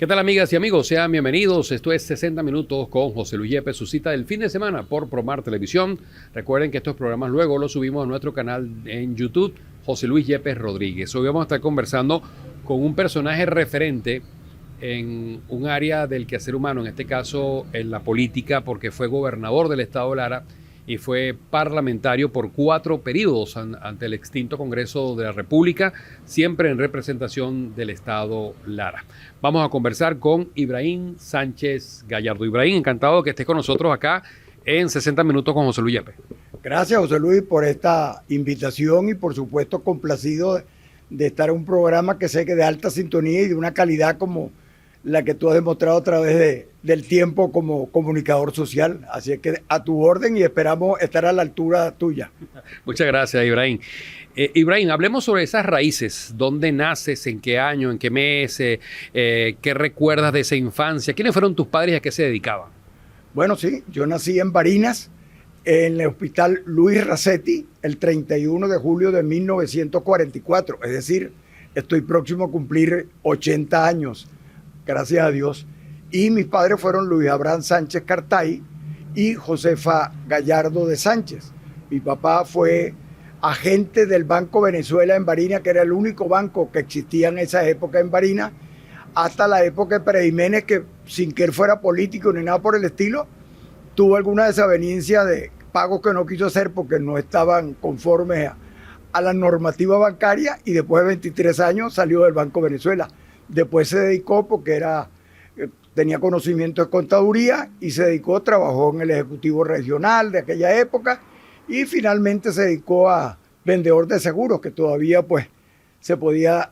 ¿Qué tal, amigas y amigos? Sean bienvenidos. Esto es 60 Minutos con José Luis Yepes, su cita del fin de semana por Promar Televisión. Recuerden que estos programas luego los subimos a nuestro canal en YouTube, José Luis Yepes Rodríguez. Hoy vamos a estar conversando con un personaje referente en un área del quehacer humano, en este caso en la política, porque fue gobernador del estado Lara y fue parlamentario por 4 periodos ante el extinto Congreso de la República, siempre en representación del estado Lara. Vamos a conversar con Ibrahim Sánchez Gallardo. Ibrahim, encantado de que estés con nosotros acá en 60 Minutos con José Luis Yepes. Gracias, José Luis, por esta invitación y por supuesto complacido de estar en un programa que sé que de alta sintonía y de una calidad como la que tú has demostrado a través del tiempo como comunicador social. Así es que a tu orden y esperamos estar a la altura tuya. Muchas gracias, Ibrahim. Ibrahim, hablemos sobre esas raíces. ¿Dónde naces? ¿En qué año? ¿En qué mes? ¿Qué recuerdas de esa infancia? ¿Quiénes fueron tus padres y a qué se dedicaban? Bueno, sí, yo nací en Barinas, en el hospital Luis Racetti, el 31 de julio de 1944. Es decir, estoy próximo a cumplir 80 años. Gracias a Dios. Y mis padres fueron Luis Abraham Sánchez Cartay y Josefa Gallardo de Sánchez. Mi papá fue agente del Banco Venezuela en Barinas, que era el único banco que existía en esa época en Barinas, hasta la época de Pérez Jiménez, que sin que él fuera político ni nada por el estilo, tuvo alguna desaveniencia de pagos que no quiso hacer porque no estaban conformes a la normativa bancaria, y después de 23 años salió del Banco Venezuela. Después se dedicó porque tenía conocimiento de contaduría y se dedicó, trabajó en el Ejecutivo Regional de aquella época y finalmente se dedicó a vendedor de seguros, que todavía pues se podía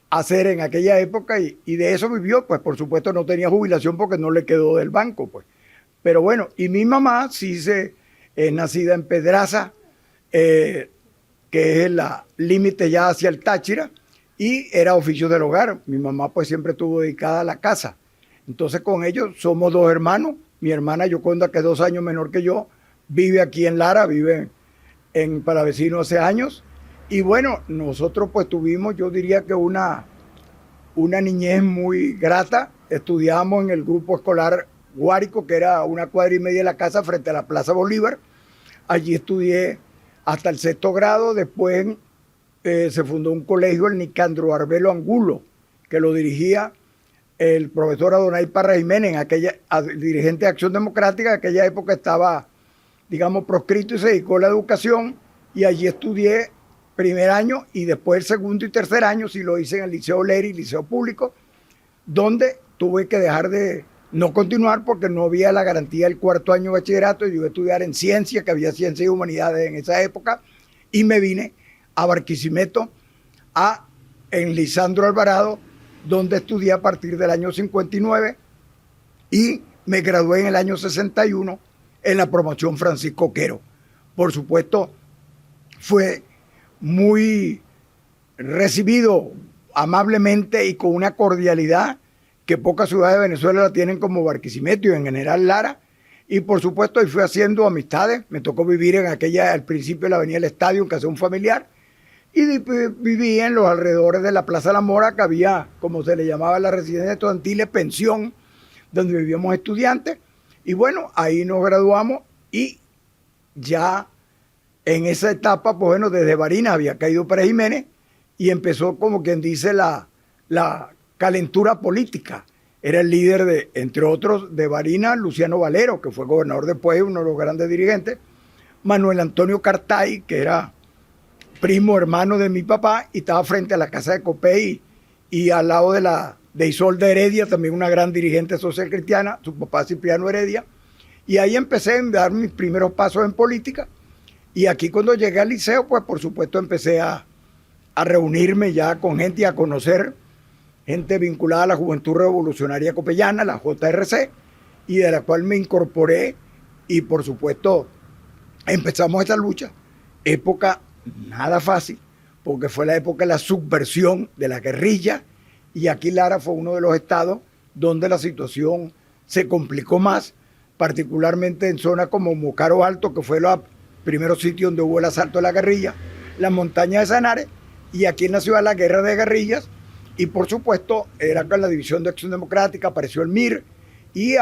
hacer en aquella época y de eso vivió. Pues por supuesto no tenía jubilación porque no le quedó del banco, pues. Pero bueno, y mi mamá sí es nacida en Pedraza, que es el límite ya hacia el Táchira, y era oficio del hogar. Mi mamá pues siempre estuvo dedicada a la casa. Entonces con ellos somos 2 hermanos. Mi hermana Yoconda, que es 2 años menor que yo, vive aquí en Lara, vive en Palavecino hace años. Y bueno, nosotros pues tuvimos, yo diría que una niñez muy grata. Estudiamos en el grupo escolar Guárico, que era 1,5 cuadras de la casa frente a la Plaza Bolívar. Allí estudié hasta el 6º grado. Después se fundó un colegio, el Nicandro Arbelo Angulo, que lo dirigía el profesor Adonai Parra Jiménez, dirigente de Acción Democrática. En aquella época estaba, digamos, proscrito y se dedicó a la educación, y allí estudié primer año y después el segundo y tercer año sí lo hice en el Liceo Leri, Liceo Público, donde tuve que dejar de no continuar porque no había la garantía del 4º año de bachillerato. Yo iba a estudiar en ciencia, que había ciencia y humanidades en esa época, y me vine a Barquisimeto, en Lisandro Alvarado, donde estudié a partir del año 59 y me gradué en el año 61 en la promoción Francisco Quero. Por supuesto, fue muy recibido amablemente y con una cordialidad que pocas ciudades de Venezuela la tienen, como Barquisimeto y en general Lara. Y por supuesto ahí fui haciendo amistades. Me tocó vivir al principio de la avenida del Estadio, en casa de un familiar. Y viví en los alrededores de la Plaza La Mora, que había, como se le llamaba, la residencia estudiantil, pensión, donde vivíamos estudiantes. Y bueno, ahí nos graduamos y ya en esa etapa, pues bueno, desde Barinas había caído Pérez Jiménez y empezó, como quien dice, la calentura política. Era el líder, entre otros, de Barinas, Luciano Valero, que fue gobernador después, uno de los grandes dirigentes, Manuel Antonio Cartay, que era primo hermano de mi papá y estaba frente a la casa de Copey y al lado de Isolda Heredia, también una gran dirigente social cristiana, su papá Cipriano Heredia. Y ahí empecé a dar mis primeros pasos en política. Y aquí cuando llegué al liceo, pues por supuesto empecé a reunirme ya con gente y a conocer gente vinculada a la Juventud Revolucionaria Copellana, la JRC, y de la cual me incorporé y por supuesto empezamos esta lucha. Época nada fácil, porque fue la época de la subversión de la guerrilla, y aquí Lara fue uno de los estados donde la situación se complicó más, particularmente en zonas como Mocaro Alto, que fue los primeros sitios donde hubo el asalto de la guerrilla, la montaña de Sanares, y aquí en la ciudad la guerra de guerrillas, Y por supuesto, era con la División de Acción Democrática, apareció el MIR y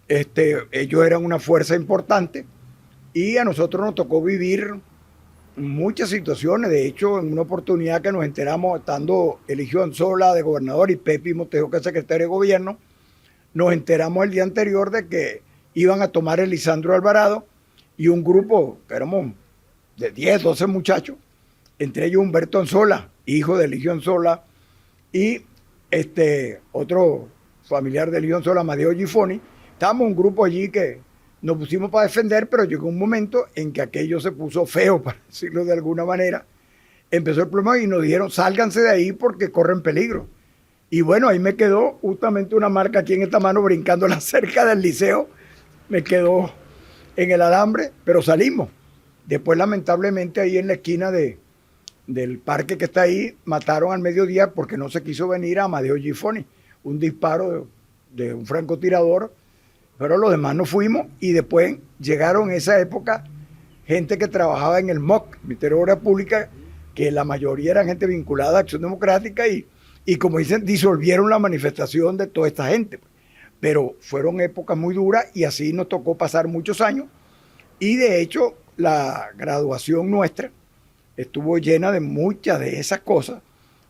ellos eran una fuerza importante y a nosotros nos tocó vivir muchas situaciones. De hecho, en una oportunidad que nos enteramos, estando Eligio Anzola de gobernador y Pepe Motejo, que es secretario de gobierno, nos enteramos el día anterior de que iban a tomar el Lisandro Alvarado y un grupo, que éramos de 10, 12 muchachos, entre ellos Humberto Anzola, hijo de Eligio Anzola, y otro familiar de Eligio Anzola, Amadeo Gifoni. Estábamos un grupo allí que nos pusimos para defender, pero llegó un momento en que aquello se puso feo, para decirlo de alguna manera. Empezó el problema y nos dijeron, sálganse de ahí porque corren peligro. Y bueno, ahí me quedó justamente una marca aquí en esta mano, brincando la cerca del liceo. Me quedó en el alambre, pero salimos. Después, lamentablemente, ahí en la esquina del parque que está ahí, mataron al mediodía porque no se quiso venir a Amadeo Gifoni. Un disparo de un francotirador, pero los demás no fuimos. Y después llegaron en esa época gente que trabajaba en el MOC, Ministerio de Obras Públicas, que la mayoría eran gente vinculada a Acción Democrática y como dicen, disolvieron la manifestación de toda esta gente. Pero fueron épocas muy duras y así nos tocó pasar muchos años. Y de hecho, la graduación nuestra estuvo llena de muchas de esas cosas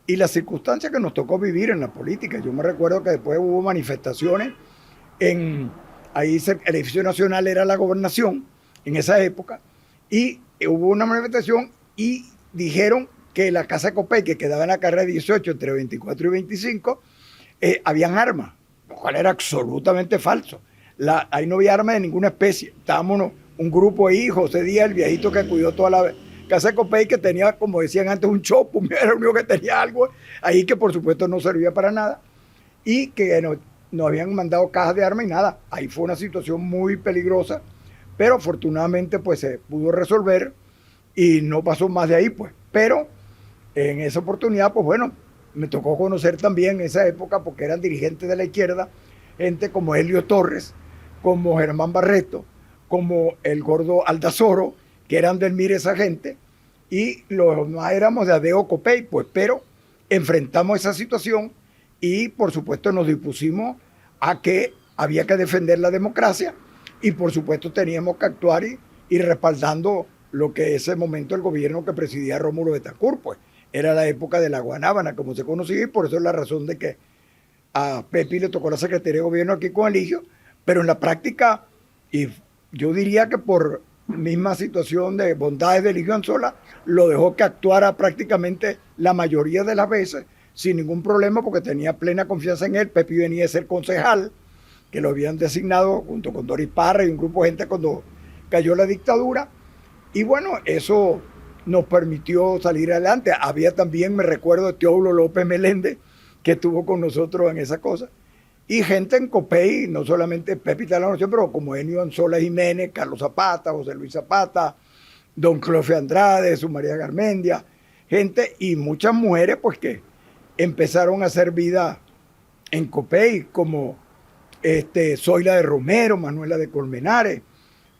y las circunstancias que nos tocó vivir en la política. Yo me recuerdo que después hubo manifestaciones ahí el edificio nacional era la gobernación en esa época, y hubo una manifestación y dijeron que la casa de Copey, que quedaba en la carrera 18 entre 24 y 25, habían armas, lo cual era absolutamente falso. Ahí no había armas de ninguna especie. Estábamos un grupo ahí, José Díaz, el viejito que cuidó toda la casa de Copey, que tenía, como decían antes, un chopo, era el único que tenía algo ahí que por supuesto no servía para nada, y que nos habían mandado cajas de armas y nada. Ahí fue una situación muy peligrosa, pero afortunadamente pues se pudo resolver y no pasó más de ahí, pues. Pero en esa oportunidad, pues bueno, me tocó conocer también esa época porque eran dirigentes de la izquierda, gente como Helio Torres, como Germán Barreto, como el gordo Aldazoro, que eran del MIR esa gente, y los demás éramos de Adeo Copey, pues, pero enfrentamos esa situación y por supuesto nos dispusimos a que había que defender la democracia y por supuesto teníamos que actuar y respaldando lo que ese momento el gobierno que presidía Rómulo Betancourt, pues era la época de la Guanábana, como se conocía, y por eso es la razón de que a Pepe le tocó la Secretaría de Gobierno aquí con Eligio, pero en la práctica, y yo diría que por misma situación de bondades de Eligio Anzola, lo dejó que actuara prácticamente la mayoría de las veces sin ningún problema porque tenía plena confianza en él. Pepe venía a ser concejal, que lo habían designado junto con Doris Parra y un grupo de gente cuando cayó la dictadura. Y bueno, eso nos permitió salir adelante. Había también, me recuerdo, de Teóbulo López Meléndez, que estuvo con nosotros en esa cosa. Y gente en Copey, no solamente Pepe y Talanoche, pero como Enio Anzola Jiménez, Carlos Zapata, José Luis Zapata, don Clofe Andrade, su María Garmendia, gente y muchas mujeres pues que empezaron a hacer vida en Copey, como Zoila de Romero, Manuela de Colmenares,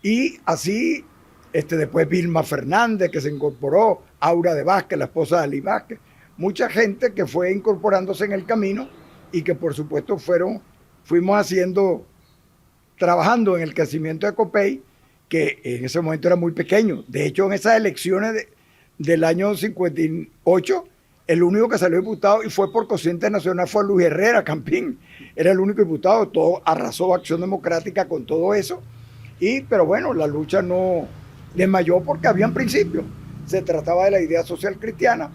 y así después Vilma Fernández, que se incorporó, Aura de Vázquez, la esposa de Ali Vázquez, mucha gente que fue incorporándose en el camino y que por supuesto fuimos trabajando en el crecimiento de Copey, que en ese momento era muy pequeño. De hecho, en esas elecciones del año 58, el único que salió diputado y fue por cociente nacional fue Luis Herrera Campín. Era el único diputado, todo arrasó Acción Democrática con todo eso. Pero bueno, la lucha no desmayó porque habían principios. Se trataba de la idea social cristiana.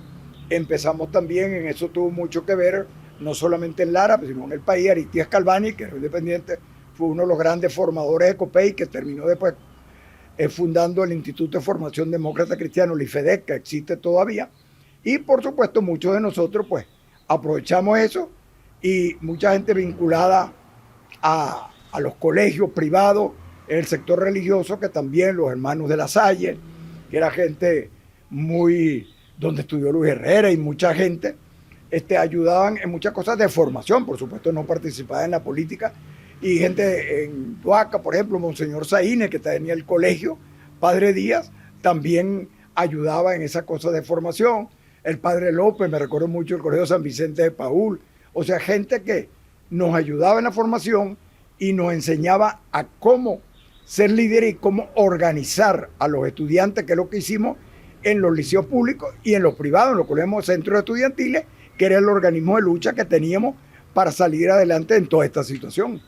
Empezamos también, en eso tuvo mucho que ver, no solamente en Lara, sino en el país. Aristides Calvani, que era independiente, fue uno de los grandes formadores de Copey, que terminó después fundando el Instituto de Formación Demócrata Cristiano, el IFEDEC, que existe todavía. Y por supuesto muchos de nosotros pues aprovechamos eso y mucha gente vinculada a los colegios privados, en el sector religioso, que también los hermanos de La Salle, que era gente donde estudió Luis Herrera y mucha gente, ayudaban en muchas cosas de formación, por supuesto no participaba en la política, y gente en Tuaca, por ejemplo, Monseñor Saínez, que tenía el colegio, Padre Díaz, también ayudaba en esas cosas de formación. el padre López, me recuerdo mucho el Colegio San Vicente de Paúl, o sea, gente que nos ayudaba en la formación y nos enseñaba a cómo ser líderes y cómo organizar a los estudiantes, que es lo que hicimos en los liceos públicos y en los privados, en los colegios centros estudiantiles, que era el organismo de lucha que teníamos para salir adelante en toda esta situación.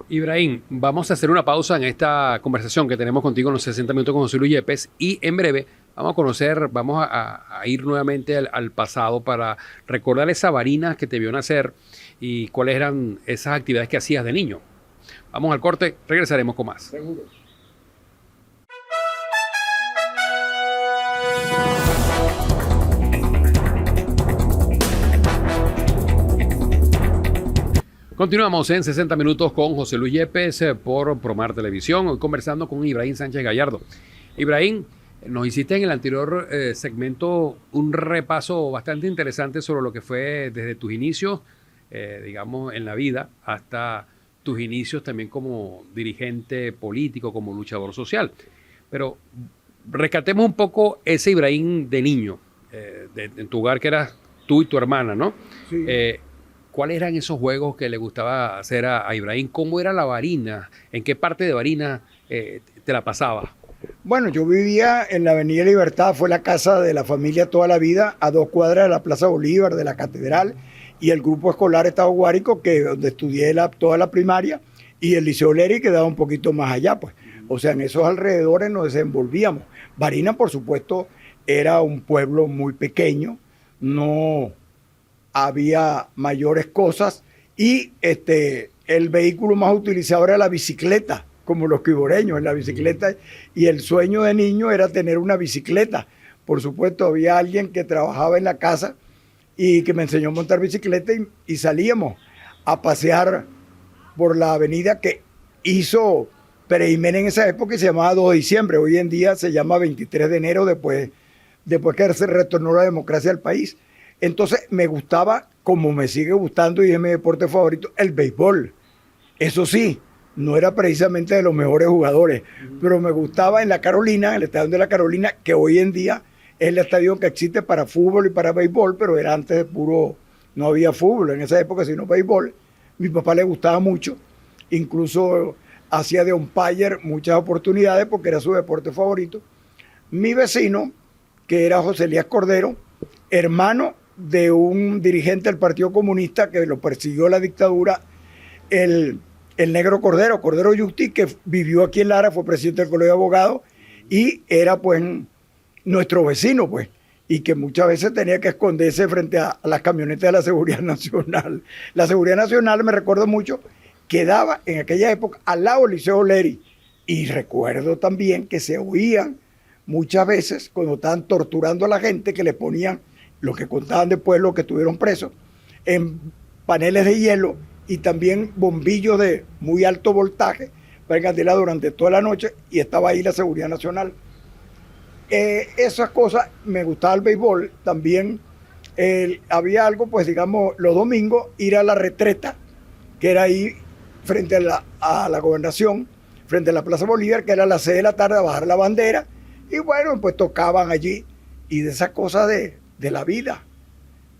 Ibrahim, vamos a hacer una pausa en esta conversación que tenemos contigo en los 60 minutos con José Luis Yepes y en breve vamos a ir nuevamente al pasado para recordar esa Barinas que te vio nacer y cuáles eran esas actividades que hacías de niño. Vamos al corte, regresaremos con más. Seguro. Continuamos en 60 minutos con José Luis Yepes por Promar Televisión, hoy conversando con Ibrahim Sánchez Gallardo. Ibrahim, nos hiciste en el anterior segmento un repaso bastante interesante sobre lo que fue desde tus inicios, digamos, en la vida, hasta tus inicios también como dirigente político, como luchador social. Pero rescatemos un poco ese Ibrahim de niño, en tu hogar que eras tú y tu hermana, ¿no? Sí. ¿Cuáles eran esos juegos que le gustaba hacer a Ibrahim? ¿Cómo era la Barinas? ¿En qué parte de Barinas te la pasabas? Bueno, yo vivía en la Avenida Libertad, fue la casa de la familia toda la vida, a 2 cuadras de la Plaza Bolívar, de la Catedral, y el grupo escolar Estado Guárico, que donde estudié toda la primaria, y el Liceo Leri quedaba un poquito más allá, pues. O sea, en esos alrededores nos desenvolvíamos. Barinas, por supuesto, era un pueblo muy pequeño, no había mayores cosas, y el vehículo más utilizado era la bicicleta, como los quiboreños, en la bicicleta, y el sueño de niño era tener una bicicleta. Por supuesto, había alguien que trabajaba en la casa y que me enseñó a montar bicicleta y salíamos a pasear por la avenida que hizo Pérez Jiménez en esa época y se llamaba 2 de diciembre. Hoy en día se llama 23 de enero después que se retornó la democracia al país. Entonces me gustaba, como me sigue gustando y es mi deporte favorito, el béisbol. Eso sí, no era precisamente de los mejores jugadores, pero me gustaba en la Carolina, en el estadio de la Carolina, que hoy en día es el estadio que existe para fútbol y para béisbol, pero era antes de puro, no había fútbol en esa época, sino béisbol. Mi papá le gustaba mucho, incluso hacía de umpire muchas oportunidades porque era su deporte favorito. Mi vecino, que era José Elías Cordero, hermano de un dirigente del Partido Comunista que lo persiguió la dictadura, el negro Cordero, Cordero Yusti, que vivió aquí en Lara, fue presidente del Colegio de Abogados y era pues nuestro vecino, pues, y que muchas veces tenía que esconderse frente a las camionetas de la Seguridad Nacional. La Seguridad Nacional, me recuerdo mucho, quedaba en aquella época al lado del Liceo Leri, y recuerdo también que se oían muchas veces cuando estaban torturando a la gente, que le ponían los que contaban después, los que estuvieron presos, en paneles de hielo y también bombillos de muy alto voltaje para encandilar durante toda la noche, y estaba ahí la Seguridad Nacional. Esas cosas, me gustaba el béisbol, también había algo, pues digamos, los domingos, ir a la retreta, que era ahí frente a la gobernación, frente a la Plaza Bolívar, que era a las 6 de la tarde, a bajar la bandera, y bueno, pues tocaban allí, y de esas cosas de la vida.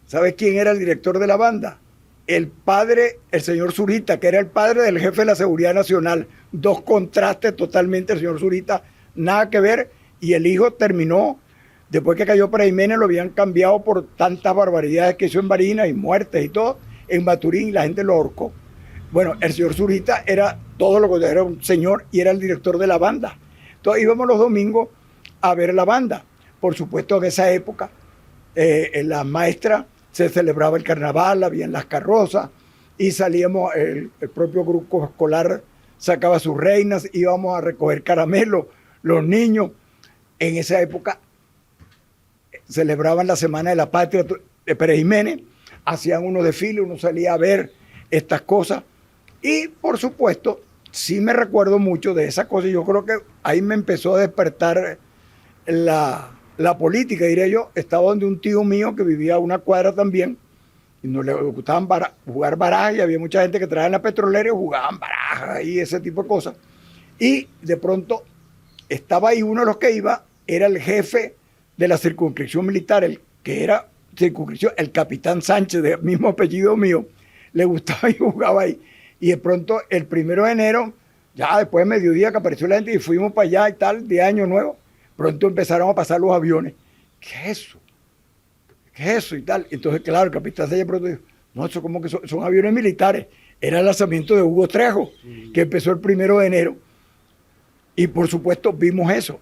¿Sabes quién era el director de la banda? El padre, el señor Zurita, que era el padre del jefe de la Seguridad Nacional. 2 contrastes totalmente, el señor Zurita, nada que ver, y el hijo terminó, después que cayó Pérez Jiménez, lo habían cambiado por tantas barbaridades que hizo en Barinas y muertes y todo, en Maturín, la gente lo ahorcó. Bueno, el señor Zurita era todo lo que era un señor y era el director de la banda. Entonces íbamos los domingos a ver la banda. Por supuesto, en esa época, en la maestra se celebraba el carnaval, habían las carrozas y salíamos, el propio grupo escolar sacaba sus reinas, íbamos a recoger caramelos, los niños. En esa época celebraban la Semana de la Patria de Pérez Jiménez, hacían unos desfiles, uno salía a ver estas cosas y por supuesto sí me recuerdo mucho de esas cosas. Yo creo que ahí me empezó a despertar la política, diría yo. Estaba donde un tío mío que vivía a una cuadra también, y nos le gustaban jugar barajas, y había mucha gente que traía en la petrolera y jugaban barajas y ese tipo de cosas. Y de pronto estaba ahí uno de los que iba, era el jefe de la circunscripción militar, el que era circunscripción, el capitán Sánchez, del mismo apellido mío, le gustaba y jugaba ahí. Y de pronto, el 1 de enero, ya después de mediodía que apareció la gente y fuimos para allá y tal, de Año Nuevo, pronto empezaron a pasar los aviones. ¿Qué es eso? ¿Qué es eso? Y tal. Entonces, claro, el capitán Sánchez pronto dijo, no, eso como que son aviones militares. Era el lanzamiento de Hugo Trejo, que empezó el 1 de enero. Y por supuesto vimos eso.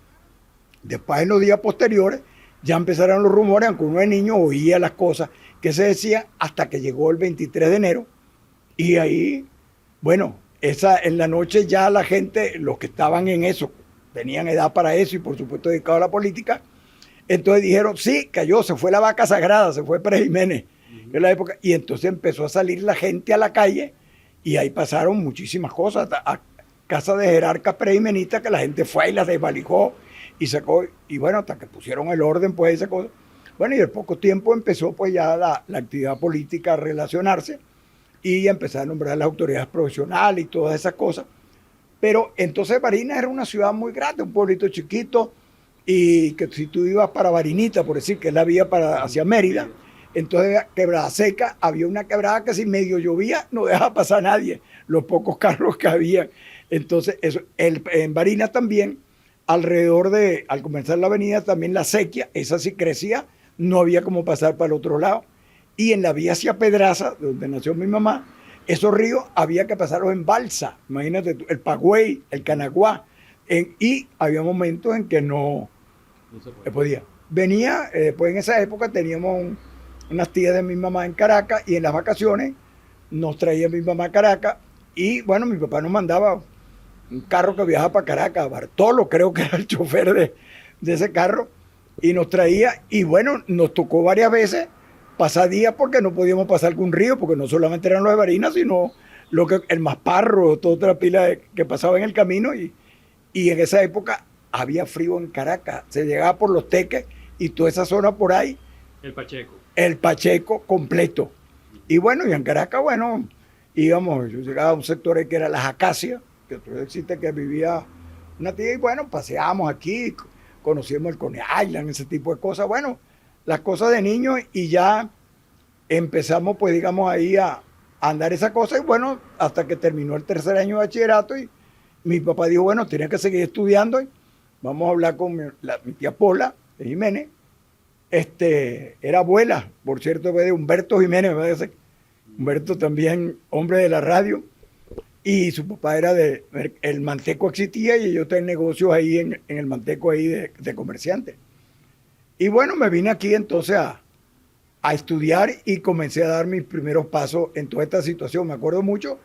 Después, en los días posteriores, ya empezaron los rumores, aunque uno de niño oía las cosas que se decían, hasta que llegó el 23 de enero. Y ahí, bueno, en la noche ya la gente, los que estaban en eso, tenían edad para eso y por supuesto dedicados a la política, entonces dijeron, sí, cayó, se fue la vaca sagrada, se fue Pérez Jiménez, en la época, y entonces empezó a salir la gente a la calle y ahí pasaron muchísimas cosas, a casa de jerarcas prejimenistas que la gente fue y las desvalijó y sacó, y bueno, hasta que pusieron el orden, pues esa cosa. Bueno, y de poco tiempo empezó pues ya la actividad política a relacionarse y empezar a nombrar las autoridades profesionales y todas esas cosas. Pero entonces Barinas era una ciudad muy grande, un pueblito chiquito, y que si tú ibas para Barinita, por decir que es la vía hacia Mérida, entonces Quebrada Seca, había una quebrada que si medio llovía no dejaba pasar a nadie, los pocos carros que había. Entonces, en Barinas también, alrededor al comenzar la avenida, también la sequía, esa sí crecía, no había como pasar para el otro lado. Y en la vía hacia Pedraza, donde nació mi mamá, esos ríos había que pasarlos en balsa. Imagínate tú, el Pagüey, el Canaguá. Y había momentos en que no se podía. Venía, pues en esa época teníamos unas tías de mi mamá en Caracas y en las vacaciones nos traía mi mamá a Caracas. Y bueno, mi papá nos mandaba un carro que viajaba para Caracas, Bartolo creo que era el chofer de ese carro, y nos traía. Y bueno, nos tocó varias veces pasar días porque no podíamos pasar con un río, porque no solamente eran los de Barinas, sino el Masparro, toda otra pila que pasaba en el camino. Y en esa época había frío en Caracas, se llegaba por los Teques y toda esa zona por ahí. El Pacheco completo. Y bueno, y en Caracas, bueno, íbamos, yo llegaba a un sector que era Las Acacias, que todavía existe, que vivía una tía, y bueno, paseábamos aquí, conocíamos el Coney Island, ese tipo de cosas. Bueno, las cosas de niños, y ya empezamos, pues digamos, ahí a andar esa cosa, y bueno, hasta que terminó el 3er año de bachillerato, y mi papá dijo, bueno, tenía que seguir estudiando, y vamos a hablar con mi tía Pola de Jiménez, era abuela, por cierto, de Humberto Jiménez, me parece. Humberto también, hombre de la radio, y su papá era el Manteco existía, y yo tenía negocios ahí en el Manteco ahí de comerciante. Y bueno, me vine aquí entonces a estudiar y comencé a dar mis primeros pasos en toda esta situación. Me acuerdo mucho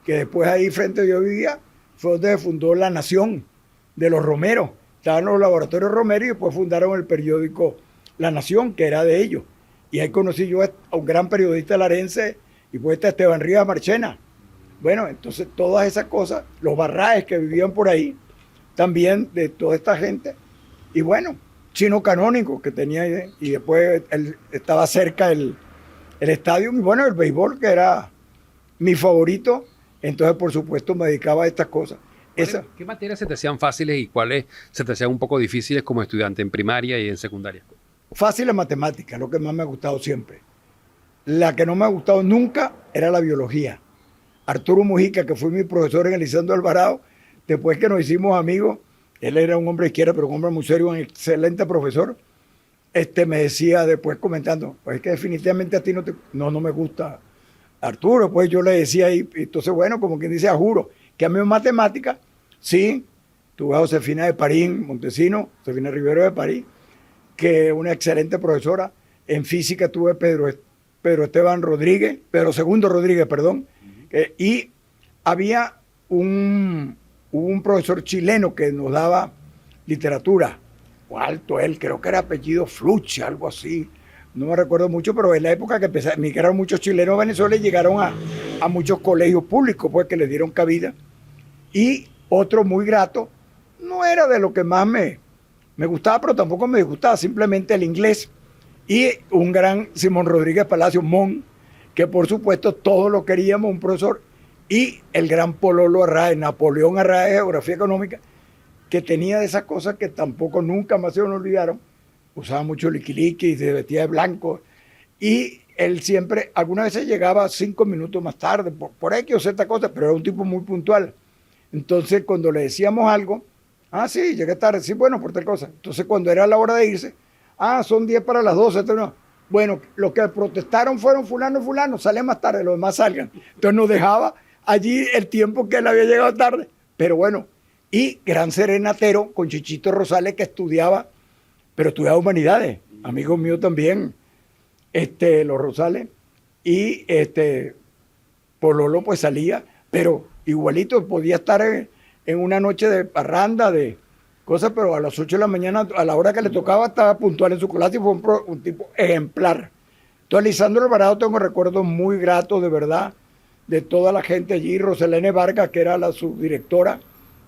que después ahí frente yo vivía, fue donde se fundó La Nación de los Romero. Estaban los laboratorios Romero y después fundaron el periódico La Nación, que era de ellos. Y ahí conocí yo a un gran periodista larense y poeta, Esteban Rivas Marchena. Bueno, entonces todas esas cosas, los Barraes que vivían por ahí, también de toda esta gente. Y bueno, Chino Canónico que tenía, y después estaba cerca el estadio, y bueno, el béisbol, que era mi favorito. Entonces, por supuesto, me dedicaba a estas cosas. ¿Qué materias se te hacían fáciles y cuáles se te hacían un poco difíciles como estudiante en primaria y en secundaria? Fácil la matemática, lo que más me ha gustado siempre. La que no me ha gustado nunca era la biología. Arturo Mujica, que fue mi profesor en el Liceo Alvarado, después que nos hicimos amigos, él era un hombre de izquierda, pero un hombre muy serio, un excelente profesor, me decía después comentando, pues es que definitivamente a ti no me gusta Arturo. Pues yo le decía ahí, entonces bueno, como quien dice, juro, que a mí en matemática, sí, tuve a Josefina de Parín, Montesino, Josefina Rivero de París, que es una excelente profesora. En física tuve Pedro Esteban Rodríguez, Pedro II Rodríguez, perdón, y había un profesor chileno que nos daba literatura, o alto él, creo que era apellido Fluche, algo así, no me recuerdo mucho, pero en la época que emigraron muchos chilenos a Venezuela y llegaron a muchos colegios públicos, pues, que les dieron cabida. Y otro muy grato, no era de lo que más me gustaba, pero tampoco me disgustaba, simplemente el inglés. Y un gran Simón Rodríguez Palacio, Mon, que por supuesto todos lo queríamos, un profesor. Y el gran Pololo Arraez, Napoleón Arraez, Geografía Económica, que tenía de esas cosas que tampoco nunca más se nos olvidaron, usaba mucho liquiliqui y se vestía de blanco. Y él siempre, algunas veces llegaba 5 minutos más tarde, por X o Z cosa, pero era un tipo muy puntual. Entonces, cuando le decíamos algo, sí, llegué tarde, sí, bueno, por tal cosa. Entonces, cuando era la hora de irse, son 10 para las 12. Entonces, no. Bueno, los que protestaron fueron fulano y fulano, sale más tarde, los demás salgan. Entonces nos dejaba allí el tiempo que él había llegado tarde. Pero bueno, y gran serenatero con Chichito Rosales, que estudiaba, pero estudiaba humanidades, amigo mío también, los Rosales, y Pololo pues salía, pero igualito podía estar en una noche de parranda, de cosas, pero a las 8 de la mañana, a la hora que le tocaba, estaba puntual en su clase y fue un tipo ejemplar. Entonces, Lisandro Alvarado, tengo recuerdos muy gratos, de verdad, de toda la gente allí. Roselene Vargas, que era la subdirectora,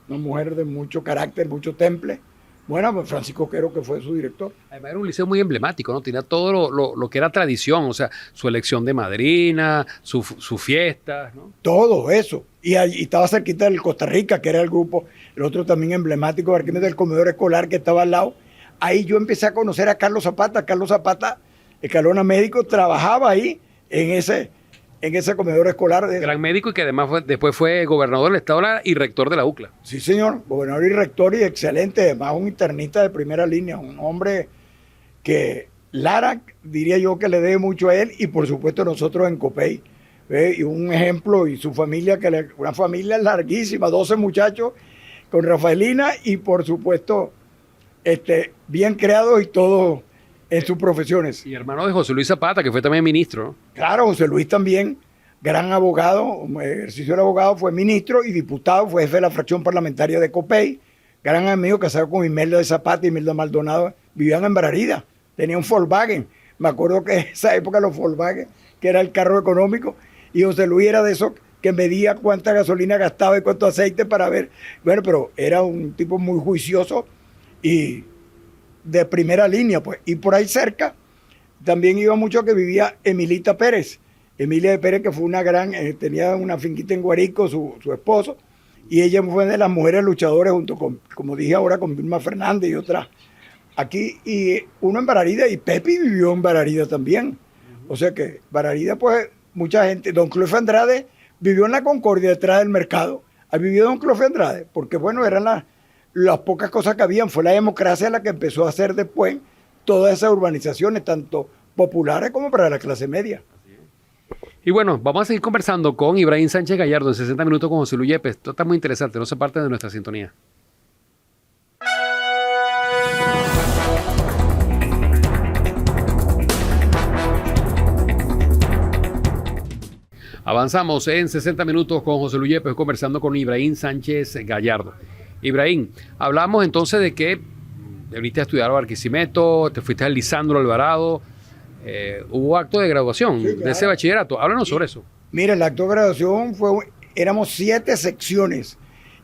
una mujer de mucho carácter, mucho temple. Bueno, pues Francisco Quero, que fue su director. Además era un liceo muy emblemático, ¿no? Tenía todo lo que era tradición, o sea, su elección de madrina, sus fiestas, ¿no? Todo eso. Y estaba cerquita del Costa Rica, que era el grupo, el otro también emblemático, Arquímedes, del comedor escolar que estaba al lado. Ahí yo empecé a conocer a Carlos Zapata. Carlos Zapata, Escalona médico, trabajaba ahí en ese comedor escolar. Gran médico y que además después fue gobernador del estado y rector de la UCLA. Sí, señor, gobernador y rector y excelente, además un internista de primera línea, un hombre que Lara, diría yo que le debe mucho a él y por supuesto nosotros en Copey. Y un ejemplo y su familia, una familia larguísima, 12 muchachos con Rafaelina y por supuesto bien creados y todos en sus profesiones. Y hermano de José Luis Zapata, que fue también ministro, ¿no? Claro, José Luis también, gran abogado, ejercicio de abogado, fue ministro y diputado, fue jefe de la fracción parlamentaria de Copey, gran amigo, casado con Imelda de Zapata y Imelda Maldonado, vivían en Bararida, tenía un Volkswagen, me acuerdo que en esa época los Volkswagen, que era el carro económico, y José Luis era de esos que medía cuánta gasolina gastaba y cuánto aceite para ver, bueno, pero era un tipo muy juicioso y de primera línea, pues. Y por ahí cerca también iba mucho que vivía Emilita Pérez. Emilia de Pérez, que fue una gran, tenía una finquita en Guarico, su esposo, y ella fue de las mujeres luchadoras junto con, como dije ahora, con Vilma Fernández y otras. Aquí, y uno en Bararida, y Pepi vivió en Bararida también. O sea que Bararida, pues, mucha gente. Don Clofe Andrade vivió en la Concordia, detrás del mercado. ¿Ha vivido Don Clofe Andrade? Porque, bueno, eran las pocas cosas que habían. Fue la democracia la que empezó a hacer después todas esas urbanizaciones, tanto populares como para la clase media. Y bueno, vamos a seguir conversando con Ibrahim Sánchez Gallardo en 60 minutos con José Luis Yepes. Esto está muy interesante, no se parte de nuestra sintonía. Avanzamos en 60 minutos con José Luis Yepes conversando con Ibrahim Sánchez Gallardo. Ibrahim, hablamos entonces de que viniste a estudiar a Barquisimeto, te fuiste al Lisandro Alvarado, hubo acto de graduación, sí, claro, de ese bachillerato. Háblanos sobre eso. Mira, el acto de graduación éramos 7 secciones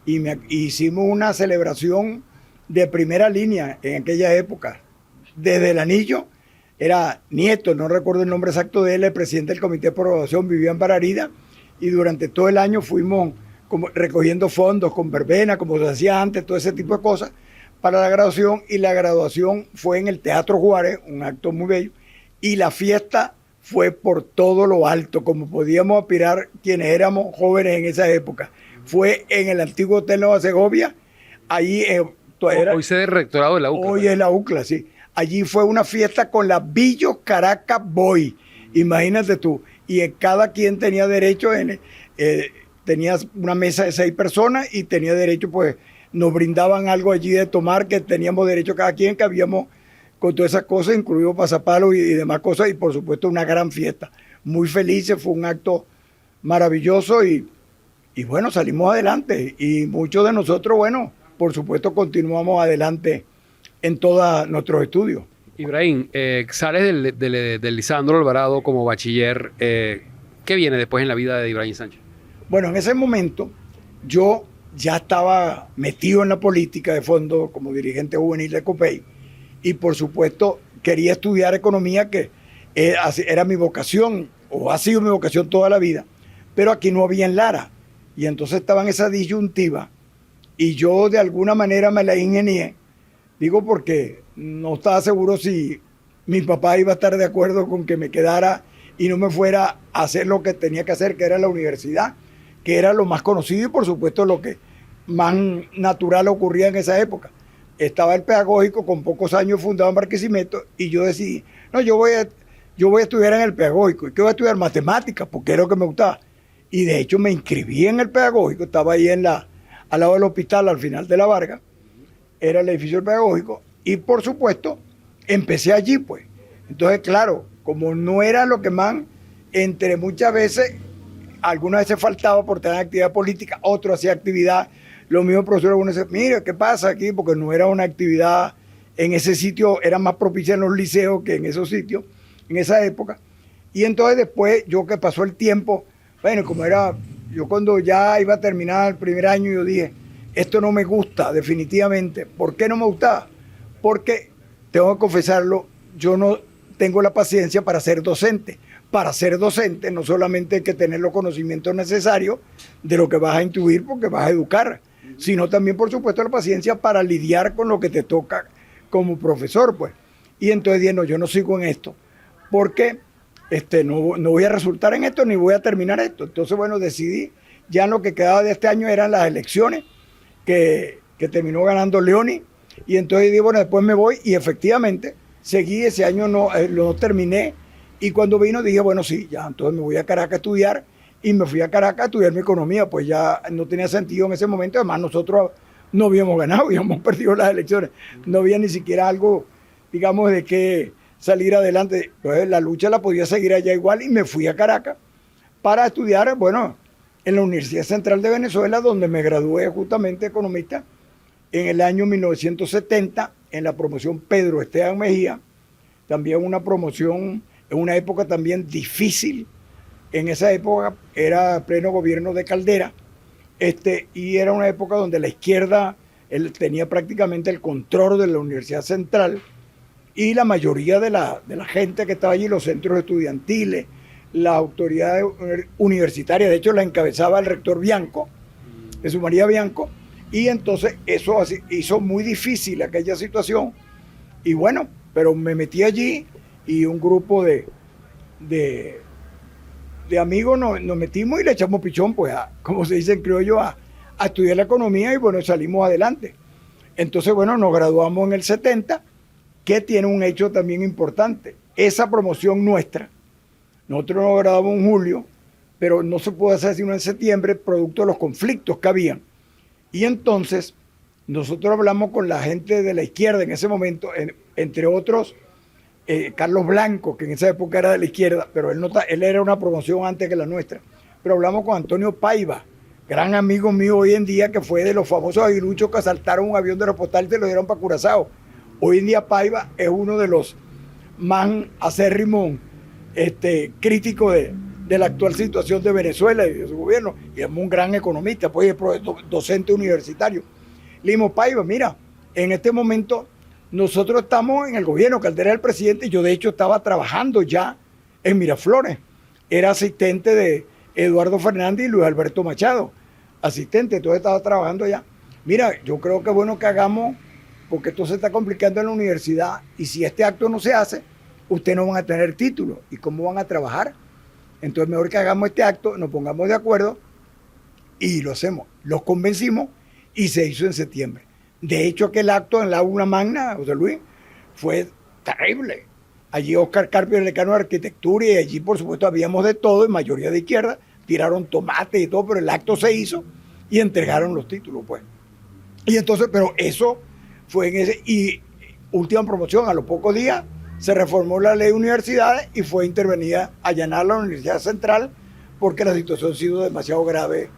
y hicimos una celebración de primera línea en aquella época. Desde el anillo, era Nieto, no recuerdo el nombre exacto de él, el presidente del comité de graduación, vivía en Bararida y durante todo el año fuimos como recogiendo fondos con verbena, como se hacía antes, todo ese tipo de cosas para la graduación, y la graduación fue en el Teatro Juárez, un acto muy bello, y la fiesta fue por todo lo alto, como podíamos aspirar quienes éramos jóvenes en esa época. Fue en el antiguo Hotel Nueva Segovia, allí hoy sede del rectorado de la UCLA. Hoy es la UCLA, sí. Allí fue una fiesta con la Billo Caracas Boy, imagínate tú, y cada quien tenía derecho tenías una mesa de 6 personas y tenía derecho, pues, nos brindaban algo allí de tomar, que teníamos derecho cada quien, que habíamos con todas esas cosas, incluido pasapalos y demás cosas, y por supuesto una gran fiesta. Muy felices, fue un acto maravilloso y bueno, salimos adelante. Y muchos de nosotros, bueno, por supuesto continuamos adelante en todos nuestros estudios. Ibrahim, sales del Lisandro Alvarado como bachiller. ¿Qué viene después en la vida de Ibrahim Sánchez? Bueno, en ese momento yo ya estaba metido en la política de fondo como dirigente juvenil de Copey y por supuesto quería estudiar economía, que era mi vocación o ha sido mi vocación toda la vida, pero aquí no había en Lara y entonces estaba en esa disyuntiva y yo de alguna manera me la ingenié Digo porque no estaba seguro si mi papá iba a estar de acuerdo con que me quedara y no me fuera a hacer lo que tenía que hacer, que era la universidad, que era lo más conocido y por supuesto lo que más natural ocurría en esa época. Estaba el pedagógico con pocos años fundado en Barquisimeto y yo decidí, no, yo voy a estudiar en el pedagógico. ¿Y qué voy a estudiar? Matemáticas, porque era lo que me gustaba. Y de hecho me inscribí en el pedagógico, estaba ahí al lado del hospital, al final de la Vargas, era el edificio del pedagógico, y por supuesto empecé allí, pues. Entonces, claro, como no era lo que más, entre muchas veces, algunas veces faltaba por tener actividad política, otro hacía actividad, los mismos profesores, algunos decían, mira, ¿qué pasa aquí? Porque no era una actividad en ese sitio, era más propicia en los liceos que en esos sitios, en esa época. Y entonces después, yo que pasó el tiempo, bueno, como era, yo cuando ya iba a terminar el primer año, yo dije, esto no me gusta definitivamente. ¿Por qué no me gustaba? Porque, tengo que confesarlo, yo no tengo la paciencia para ser docente. Para ser docente no solamente hay que tener los conocimientos necesarios de lo que vas a intuir porque vas a educar, sino también, por supuesto, la paciencia para lidiar con lo que te toca como profesor, pues. Y entonces dije, no, yo no sigo en esto, porque no voy a resultar en esto ni voy a terminar esto. Entonces, bueno, decidí, ya lo que quedaba de este año eran las elecciones, que terminó ganando Leoni, y entonces dije, bueno, después me voy, y efectivamente seguí, ese año lo terminé, y cuando vino dije, bueno, sí, ya, entonces me voy a Caracas a estudiar, y me fui a Caracas a estudiar mi economía, pues ya no tenía sentido en ese momento, además nosotros no habíamos ganado, habíamos perdido las elecciones, no había ni siquiera algo, digamos, de qué salir adelante, entonces la lucha la podía seguir allá igual, y me fui a Caracas para estudiar, bueno, en la Universidad Central de Venezuela, donde me gradué justamente economista en el año 1970, en la promoción Pedro Esteban Mejía, también una promoción en una época también difícil. En esa época era pleno gobierno de Caldera, y era una época donde la izquierda tenía prácticamente el control de la Universidad Central, y la mayoría de la gente que estaba allí, los centros estudiantiles, la autoridad universitaria, de hecho la encabezaba el rector Bianco, Jesús María Bianco, y entonces eso hizo muy difícil aquella situación, y bueno, pero me metí allí, y un grupo de amigos nos metimos y le echamos pichón, pues, como se dice en criollo, a estudiar la economía, y bueno, salimos adelante. Entonces, bueno, nos graduamos en el 70, que tiene un hecho también importante. Esa promoción nuestra, nosotros nos graduamos en julio, pero no se pudo hacer sino en septiembre, producto de los conflictos que habían. Y entonces, nosotros hablamos con la gente de la izquierda en ese momento, entre otros, Carlos Blanco, que en esa época era de la izquierda, pero él era una promoción antes que la nuestra. Pero hablamos con Antonio Paiva, gran amigo mío hoy en día, que fue de los famosos aguiluchos que asaltaron un avión de Aeropostal y se lo dieron para Curazao. Hoy en día Paiva es uno de los más acérrimos críticos de la actual situación de Venezuela y de su gobierno, y es un gran economista, pues es docente universitario. Le dijimos, Paiva, mira, en este momento nosotros estamos en el gobierno, Caldera es el presidente, y yo de hecho estaba trabajando ya en Miraflores, era asistente de Eduardo Fernández y Luis Alberto Machado, asistente, entonces estaba trabajando allá. Mira, yo creo que es bueno que hagamos, porque esto se está complicando en la universidad, y si este acto no se hace, ustedes no van a tener título, ¿y cómo van a trabajar? Entonces mejor que hagamos este acto, nos pongamos de acuerdo y lo hacemos. Los convencimos y se hizo en septiembre. De hecho, aquel acto en la aula magna, José Luis, fue terrible. Allí Oscar Carpio, el decano de arquitectura, y allí por supuesto habíamos de todo, en mayoría de izquierda, tiraron tomates y todo, pero el acto se hizo y entregaron los títulos, pues. Y entonces, pero eso fue en ese, y última promoción, a los pocos días, se reformó la ley de universidades y fue intervenida a allanar la Universidad Central porque la situación ha sido demasiado grave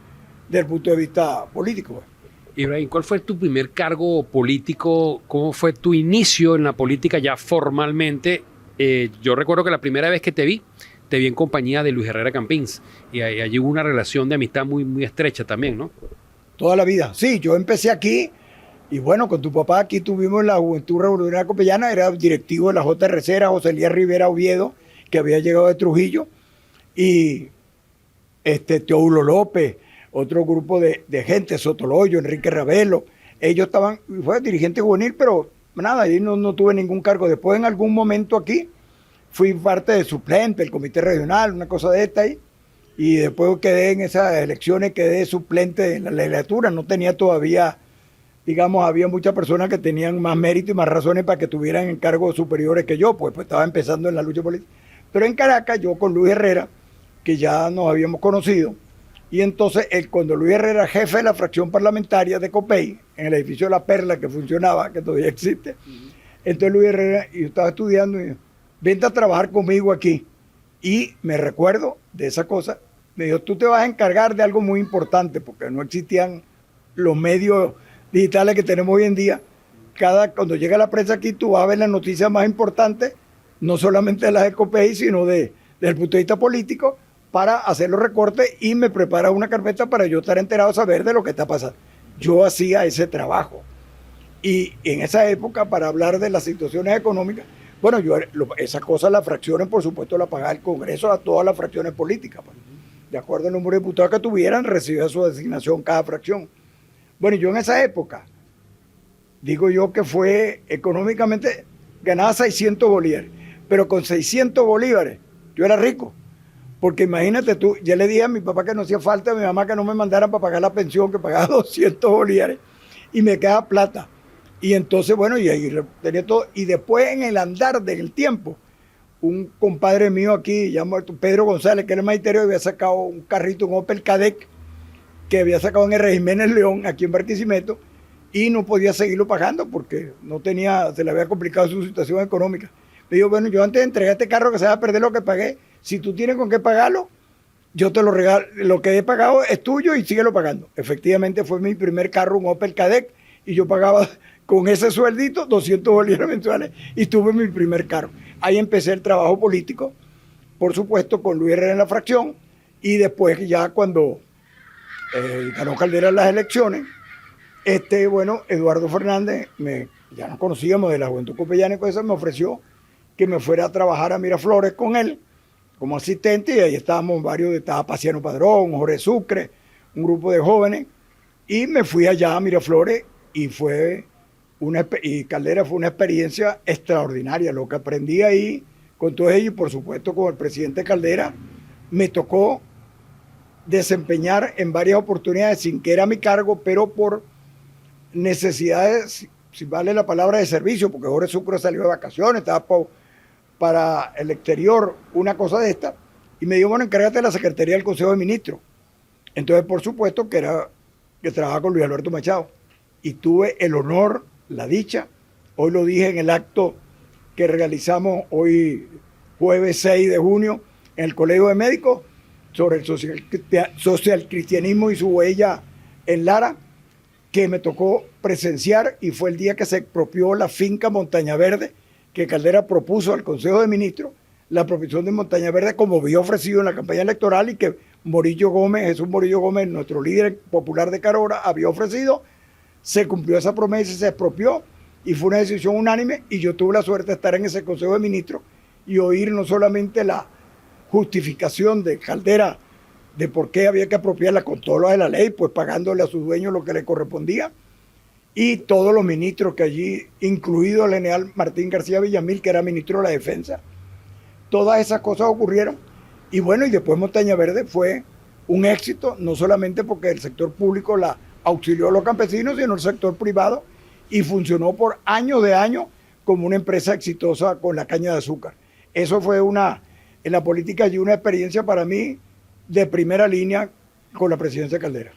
desde el punto de vista político. Ibrahim, ¿cuál fue tu primer cargo político? ¿Cómo fue tu inicio en la política ya formalmente? Yo recuerdo que la primera vez que te vi en compañía de Luis Herrera Campins, y allí hubo una relación de amistad muy, muy estrecha también, ¿no? Toda la vida. Sí, yo empecé aquí. Y bueno, con tu papá aquí tuvimos la Juventud Revolucionaria Copellana, era directivo de la JRC, era José Elías Rivera Oviedo, que había llegado de Trujillo, y Teodulo López, otro grupo de gente, Sotoloyo, Enrique Ravelo, ellos estaban, fue dirigente juvenil, pero nada, ahí no tuve ningún cargo. Después en algún momento aquí fui parte de suplente, el comité regional, una cosa de esta ahí. Y después quedé en esas elecciones, quedé suplente en la legislatura. No tenía todavía, digamos, había muchas personas que tenían más mérito y más razones para que tuvieran cargos superiores que yo, pues estaba empezando en la lucha política. Pero en Caracas, yo con Luis Herrera, que ya nos habíamos conocido, y entonces cuando Luis Herrera, jefe de la fracción parlamentaria de COPEI, en el edificio de La Perla, que funcionaba, que todavía existe, entonces Luis Herrera, y yo estaba estudiando, y dijo, vente a trabajar conmigo aquí. Y me recuerdo de esa cosa, me dijo, tú te vas a encargar de algo muy importante, porque no existían los medios digitales que tenemos hoy en día. Cuando llega la prensa aquí, tú vas a ver las noticias más importantes, no solamente de las de COPEI, sino desde el punto de vista político, para hacer los recortes, y me prepara una carpeta para yo estar enterado, saber de lo que está pasando. Yo hacía ese trabajo. Y en esa época, para hablar de las situaciones económicas, bueno, esa cosa, las fracciones, por supuesto, la pagaba el Congreso a todas las fracciones políticas. Pues. De acuerdo al número de diputados que tuvieran, recibía su designación cada fracción. Bueno, yo en esa época, digo yo que fue económicamente, ganaba 600 bolívares, pero con 600 bolívares yo era rico. Porque imagínate tú, ya le dije a mi papá que no hacía falta, a mi mamá que no me mandaran para pagar la pensión, que pagaba 200 bolívares, y me quedaba plata. Y entonces, bueno, y ahí tenía todo. Y después, en el andar del tiempo, un compadre mío aquí, llamado Pedro González, que era el magisterio, había sacado un carrito, un Opel Kadett, que había sacado en R. Jiménez León, aquí en Barquisimeto, y no podía seguirlo pagando porque no tenía, se le había complicado su situación económica. Me dijo, bueno, yo antes de entregar este carro que se va a perder lo que pagué, si tú tienes con qué pagarlo, yo te lo regalo, lo que he pagado es tuyo y síguelo pagando. Efectivamente fue mi primer carro, un Opel Kadett, y yo pagaba con ese sueldito 200 bolívares mensuales y tuve mi primer carro. Ahí empecé el trabajo político, por supuesto, con Luis Herrera en la fracción, y después ya cuando ganó Caldera en las elecciones, bueno, Eduardo Fernández, ya nos conocíamos de la Juventud Copellana y cosas, me ofreció que me fuera a trabajar a Miraflores con él como asistente, y ahí estábamos varios, estaba Paciano Padrón, Jorge Sucre, un grupo de jóvenes, y me fui allá a Miraflores y Caldera fue una experiencia extraordinaria. Lo que aprendí ahí con todos ellos, y por supuesto con el presidente Caldera, me tocó desempeñar en varias oportunidades sin que era mi cargo, pero por necesidades, si vale la palabra, de servicio, porque Jorge Sucre salió de vacaciones, estaba para el exterior, una cosa de esta, y me dijo, bueno, encárgate de la Secretaría del Consejo de Ministros. Entonces, por supuesto, que trabajaba con Luis Alberto Machado, y tuve el honor, la dicha, hoy lo dije en el acto que realizamos hoy, jueves 6 de junio, en el Colegio de Médicos, sobre el social cristianismo y su huella en Lara, que me tocó presenciar, y fue el día que se expropió la finca Montaña Verde, que Caldera propuso al Consejo de Ministros, la apropiación de Montaña Verde, como había ofrecido en la campaña electoral, y que Jesús Morillo Gómez, nuestro líder popular de Carora, había ofrecido. Se cumplió esa promesa y se expropió, y fue una decisión unánime, y yo tuve la suerte de estar en ese Consejo de Ministros y oír no solamente la justificación de Caldera de por qué había que apropiarla con todo lo de la ley, pues pagándole a sus dueños lo que le correspondía, y todos los ministros que allí, incluido el general Martín García Villamil, que era ministro de la Defensa, todas esas cosas ocurrieron. Y bueno, y después Montaña Verde fue un éxito, no solamente porque el sector público la auxilió a los campesinos, sino el sector privado, y funcionó por años de años como una empresa exitosa con la caña de azúcar. Eso fue en la política y una experiencia para mí de primera línea con la presidencia de Caldera.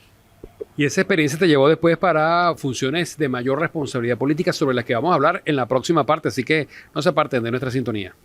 Y esa experiencia te llevó después para funciones de mayor responsabilidad política, sobre las que vamos a hablar en la próxima parte, así que no se aparten de nuestra sintonía.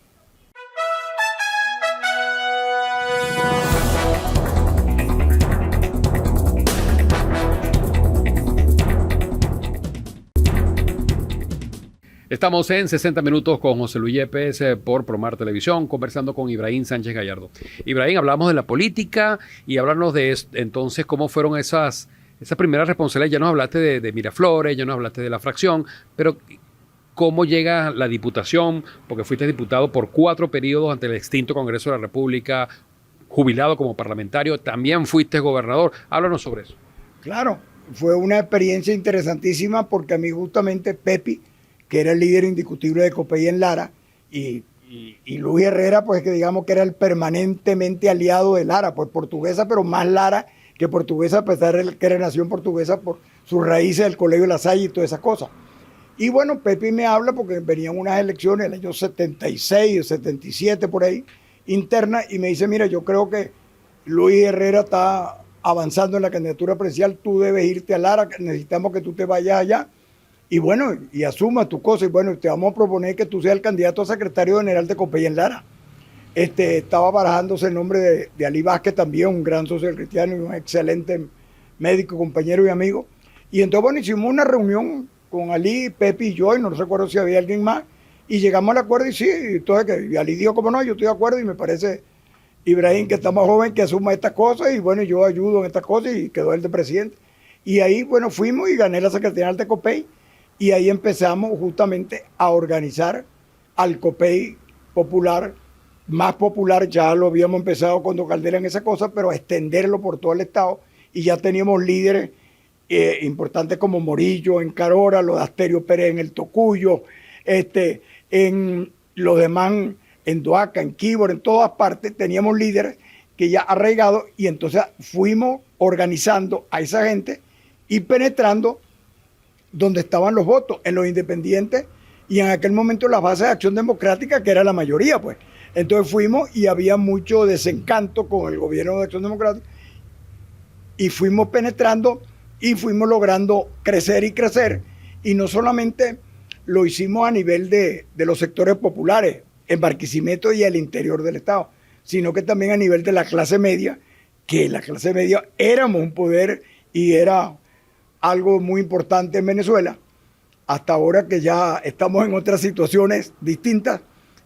Estamos en 60 minutos con José Luis Yepes por Promar Televisión, conversando con Ibrahim Sánchez Gallardo. Ibrahim, hablamos de la política y háblanos de entonces cómo fueron esas primeras responsabilidades. Ya nos hablaste de Miraflores, ya nos hablaste de la fracción, pero ¿cómo llega la diputación? Porque fuiste diputado por 4 periodos ante el extinto Congreso de la República, jubilado como parlamentario, también fuiste gobernador. Háblanos sobre eso. Claro, fue una experiencia interesantísima, porque a mí justamente Pepi, que era el líder indiscutible de Copey en Lara, y Luis Herrera, pues que digamos que era el permanentemente aliado de Lara, pues portuguesa, pero más Lara que portuguesa, a pesar de que era nación portuguesa por sus raíces del Colegio de La Salle y todas esas cosas. Y bueno, Pepe me habla porque venían unas elecciones en el año 76 o 77 por ahí, internas, y me dice, mira, yo creo que Luis Herrera está avanzando en la candidatura presidencial, tú debes irte a Lara, necesitamos que tú te vayas allá. Y bueno, y asuma tu cosa, y bueno, te vamos a proponer que tú seas el candidato a secretario general de Copey en Lara. Estaba barajándose el nombre de Ali Vázquez también, un gran social cristiano y un excelente médico, compañero y amigo. Y entonces, bueno, hicimos una reunión con Ali, Pepe y yo, y no recuerdo si había alguien más, y llegamos al acuerdo y sí, entonces Ali dijo, como no, yo estoy de acuerdo y me parece, Ibrahim, que está más joven, que asuma estas cosas, y bueno, yo ayudo en estas cosas y quedó él de presidente. Y ahí, bueno, fuimos y gané la Secretaría General de Copey. Y ahí empezamos justamente a organizar al Copey popular, más popular, ya lo habíamos empezado cuando Caldera en esa cosa, pero a extenderlo por todo el estado. Y ya teníamos líderes importantes como Morillo en Carora, los de Asterio Pérez en el Tocuyo, en los demás, en Doaca, en Quíbor, en todas partes, teníamos líderes que ya arraigados, y entonces fuimos organizando a esa gente y penetrando donde estaban los votos, en los independientes y en aquel momento las bases de Acción Democrática, que era la mayoría, pues. Entonces fuimos y había mucho desencanto con el gobierno de Acción Democrática y fuimos penetrando y fuimos logrando crecer y crecer, y no solamente lo hicimos a nivel de los sectores populares, en Barquisimeto y el interior del estado, sino que también a nivel de la clase media, que la clase media éramos un poder y era algo muy importante en Venezuela, hasta ahora que ya estamos en otras situaciones distintas,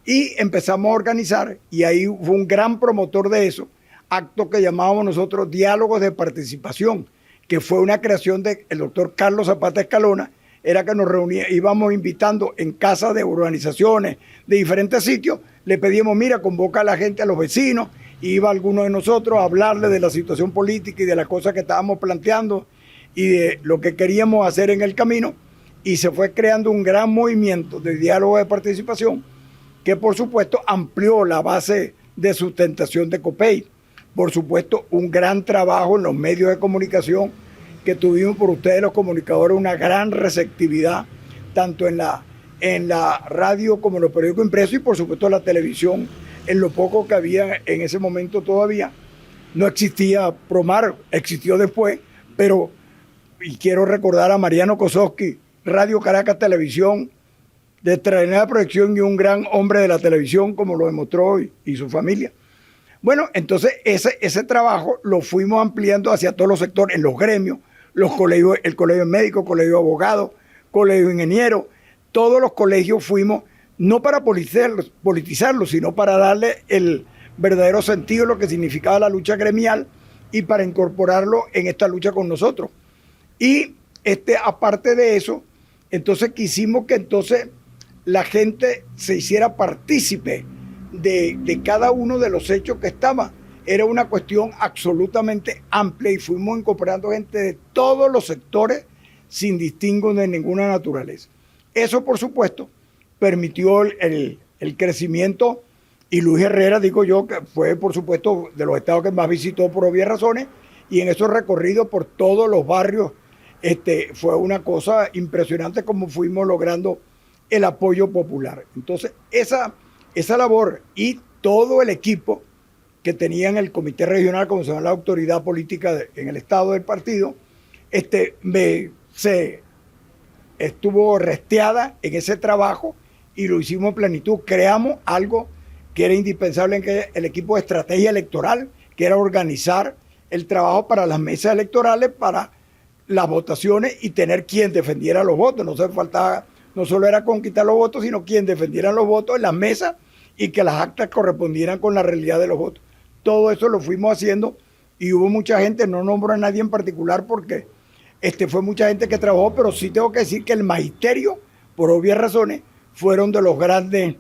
y empezamos a organizar, y ahí fue un gran promotor de eso, acto que llamábamos nosotros diálogos de participación, que fue una creación del doctor Carlos Zapata Escalona. Era que nos reuníamos, íbamos invitando en casas de urbanizaciones, de diferentes sitios, le pedíamos, mira, convoca a la gente, a los vecinos, y iba alguno de nosotros a hablarle de la situación política y de las cosas que estábamos planteando, y de lo que queríamos hacer en el camino, y se fue creando un gran movimiento de diálogo de participación que por supuesto amplió la base de sustentación de Copey. Por supuesto, un gran trabajo en los medios de comunicación que tuvimos por ustedes los comunicadores, una gran receptividad tanto en la radio como en los periódicos impresos, y por supuesto la televisión, en lo poco que había en ese momento todavía. No existía Promar, existió después, pero y quiero recordar a Mariano Kosowski, Radio Caracas Televisión, de extraordinaria proyección y un gran hombre de la televisión, como lo demostró y su familia. Bueno, entonces ese trabajo lo fuimos ampliando hacia todos los sectores, en los gremios, los colegios, el colegio médico, el colegio de abogados, colegio de ingenieros, todos los colegios fuimos, no para politizarlos, sino para darle el verdadero sentido de lo que significaba la lucha gremial y para incorporarlo en esta lucha con nosotros. Y aparte de eso, entonces quisimos que entonces la gente se hiciera partícipe de cada uno de los hechos que estaban. Era una cuestión absolutamente amplia y fuimos incorporando gente de todos los sectores sin distingo de ninguna naturaleza. Eso, por supuesto, permitió el crecimiento, y Luis Herrera, digo yo, que fue, por supuesto, de los estados que más visitó por obvias razones, y en esos recorridos por todos los barrios, fue una cosa impresionante como fuimos logrando el apoyo popular. Entonces, esa labor y todo el equipo que tenía en el comité regional, como se llama la autoridad política en el estado del partido, se estuvo resteada en ese trabajo y lo hicimos en plenitud. Creamos algo que era indispensable en el equipo de estrategia electoral, que era organizar el trabajo para las mesas electorales, para las votaciones y tener quien defendiera los votos. No solo era conquistar los votos, sino quien defendiera los votos en las mesas y que las actas correspondieran con la realidad de los votos. Todo eso lo fuimos haciendo y hubo mucha gente, no nombro a nadie en particular porque fue mucha gente que trabajó, pero sí tengo que decir que el magisterio, por obvias razones, fueron de los grandes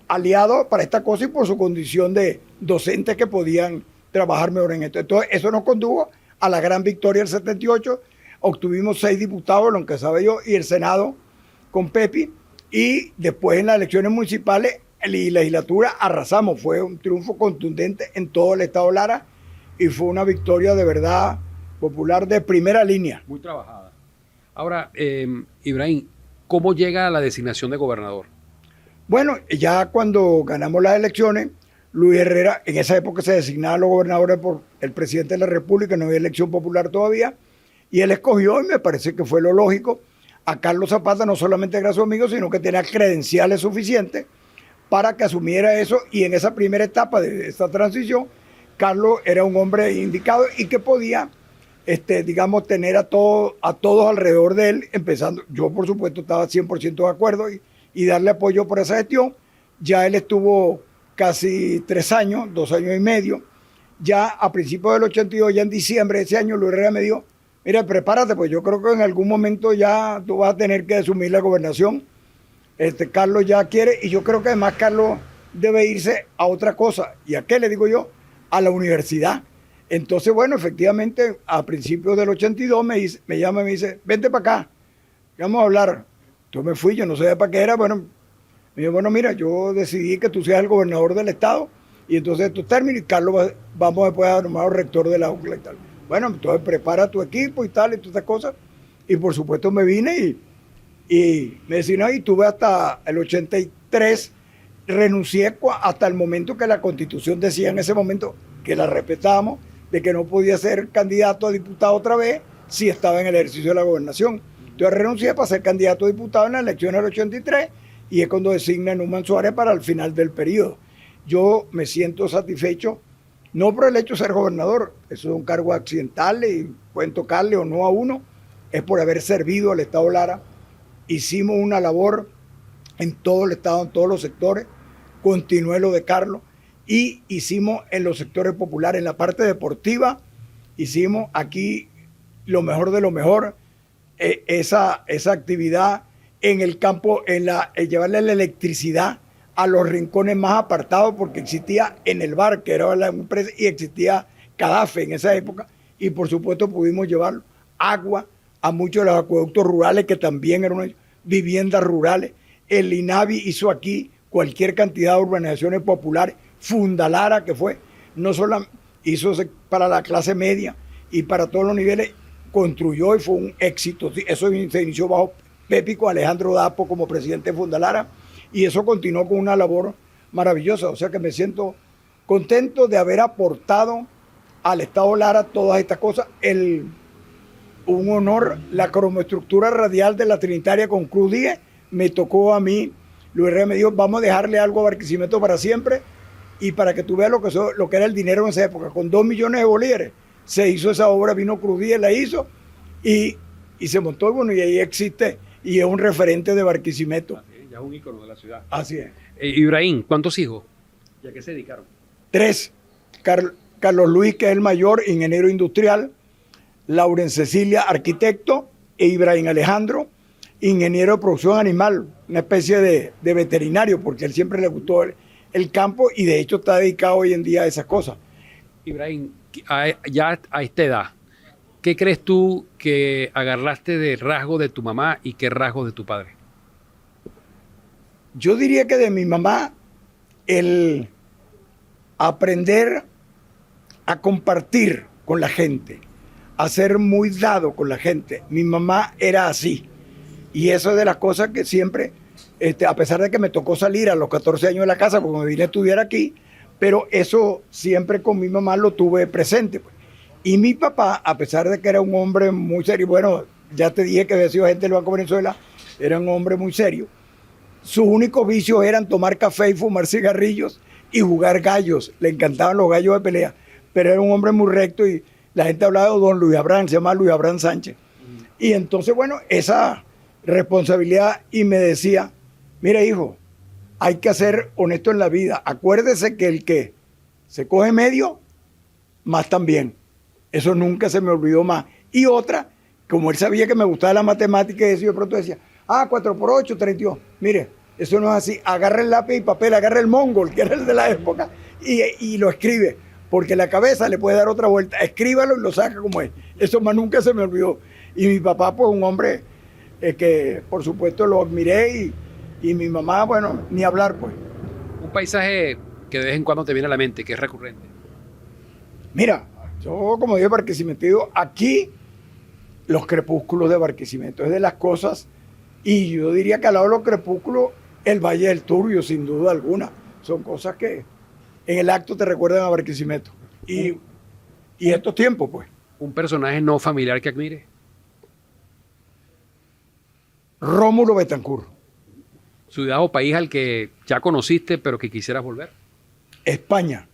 aliados para esta cosa y por su condición de docentes que podían trabajar mejor en esto. Entonces, eso nos condujo a la gran victoria del 78. Obtuvimos 6 diputados, lo que sabe yo, y el Senado con Pepi, y después en las elecciones municipales y legislatura arrasamos. Fue un triunfo contundente en todo el estado Lara y fue una victoria de verdad popular de primera línea. Muy trabajada. Ahora, Ibrahim, ¿cómo llega a la designación de gobernador? Bueno, ya cuando ganamos las elecciones, Luis Herrera, en esa época se designaban los gobernadores por el presidente de la República, no había elección popular todavía, y él escogió, y me parece que fue lo lógico, a Carlos Zapata, no solamente era su amigo, sino que tenía credenciales suficientes para que asumiera eso, y en esa primera etapa de esta transición, Carlos era un hombre indicado y que podía, digamos, tener a todos alrededor de él, empezando, yo por supuesto estaba 100% de acuerdo y darle apoyo por esa gestión. Ya él estuvo casi 3 años, 2 años y medio. Ya a principios del 82, ya en diciembre de ese año, Luis Herrera me dijo, mira, prepárate, pues yo creo que en algún momento ya tú vas a tener que asumir la gobernación. Carlos ya quiere, y yo creo que además Carlos debe irse a otra cosa. ¿Y a qué le digo yo? A la universidad. Entonces, bueno, efectivamente, a principios del 82 me llama y me dice, vente para acá, vamos a hablar. Entonces me fui, yo no sabía para qué era. Bueno, me dijo, bueno, mira, yo decidí que tú seas el gobernador del estado y entonces estos términos, y Carlos vamos después a nombrar rector de la UCLA y tal. Bueno, entonces prepara tu equipo y tal, y todas estas cosas. Y por supuesto me vine y me decían, y tuve hasta el 83, renuncié hasta el momento que la Constitución decía en ese momento, que la respetábamos, de que no podía ser candidato a diputado otra vez si estaba en el ejercicio de la gobernación. Entonces renuncié para ser candidato a diputado en la elección del 83 y es cuando designa a Numan Suárez para el final del periodo. Yo me siento satisfecho, no por el hecho de ser gobernador, eso es un cargo accidental y pueden tocarle o no a uno, es por haber servido al Estado Lara. Hicimos una labor en todo el Estado, en todos los sectores, continué lo de Carlos y hicimos en los sectores populares, en la parte deportiva, hicimos aquí lo mejor de lo mejor, esa actividad en el campo, en llevarle la electricidad a los rincones más apartados, porque existía en el bar, que era la empresa, y existía Cadafe en esa época, y por supuesto pudimos llevar agua a muchos de los acueductos rurales, que también eran viviendas rurales. El INAVI hizo aquí cualquier cantidad de urbanizaciones populares. Fundalara, que fue, no solo hizo para la clase media y para todos los niveles, construyó y fue un éxito. Eso se inició bajo Pépico Alejandro Dapo como presidente de Fundalara y eso continuó con una labor maravillosa. O sea que me siento contento de haber aportado al Estado Lara todas estas cosas. Un honor, la cromoestructura radial de la Trinitaria con Cruz 10 me tocó a mí. Luis Herrera me dijo, vamos a dejarle algo a Barquisimeto para siempre y para que tú veas lo que era el dinero en esa época. Con 2 millones de bolívares se hizo esa obra, vino Cruz 10, la hizo y se montó, y bueno, y ahí existe y es un referente de Barquisimeto. Así es, ya es un ícono de la ciudad. Así es. Ibrahim, ¿cuántos hijos? ¿Y a qué se dedicaron? 3. Carlos Luis, que es el mayor, ingeniero industrial. Lauren Cecilia, arquitecto. E Ibrahim Alejandro, ingeniero de producción animal, una especie de veterinario, porque él siempre le gustó el campo y de hecho está dedicado hoy en día a esas cosas. Ibrahim, ya a esta edad, ¿qué crees tú que agarraste de rasgo de tu mamá y qué rasgos de tu padre? Yo diría que de mi mamá, el aprender a compartir con la gente, a ser muy dado con la gente. Mi mamá era así. Y eso es de las cosas que siempre, a pesar de que me tocó salir a los 14 años de la casa, porque me vine a estudiar aquí, pero eso siempre con mi mamá lo tuve presente. Pues. Y mi papá, a pesar de que era un hombre muy serio, bueno, ya te dije que había sido gente del Banco de Venezuela, era un hombre muy serio. Sus únicos vicios eran tomar café y fumar cigarrillos y jugar gallos. Le encantaban los gallos de pelea, pero era un hombre muy recto y la gente hablaba de don Luis Abraham, se llama Luis Abraham Sánchez. Y entonces, bueno, esa responsabilidad y me decía, mira hijo, hay que ser honesto en la vida. Acuérdese que el que se coge medio, más también. Eso nunca se me olvidó más. Y otra, como él sabía que me gustaba la matemática, y eso yo pronto decía, 4 por 8, 32. Mire, eso no es así. Agarra el lápiz y papel, agarra el mongol, que era el de la época, y lo escribe. Porque la cabeza le puede dar otra vuelta. Escríbalo y lo saca como es. Eso más nunca se me olvidó. Y mi papá, pues un hombre que por supuesto lo admiré y mi mamá, bueno, ni hablar pues. Un paisaje que de vez en cuando te viene a la mente, que es recurrente. Mira, yo como dije Barquisimeto, aquí los crepúsculos de Barquisimeto es de las cosas, y yo diría que al lado de los crepúsculos, el Valle del Turbio, sin duda alguna. Son cosas que en el acto te recuerdan a Barquisimeto. Y estos tiempos, pues. Un personaje no familiar que admire. Rómulo Betancourt. Ciudad o país al que ya conociste, pero que quisieras volver. España.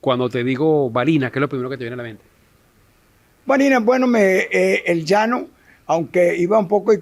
Cuando te digo Barinas, ¿qué es lo primero que te viene a la mente? Barinas, bueno, el llano, aunque iba un poco,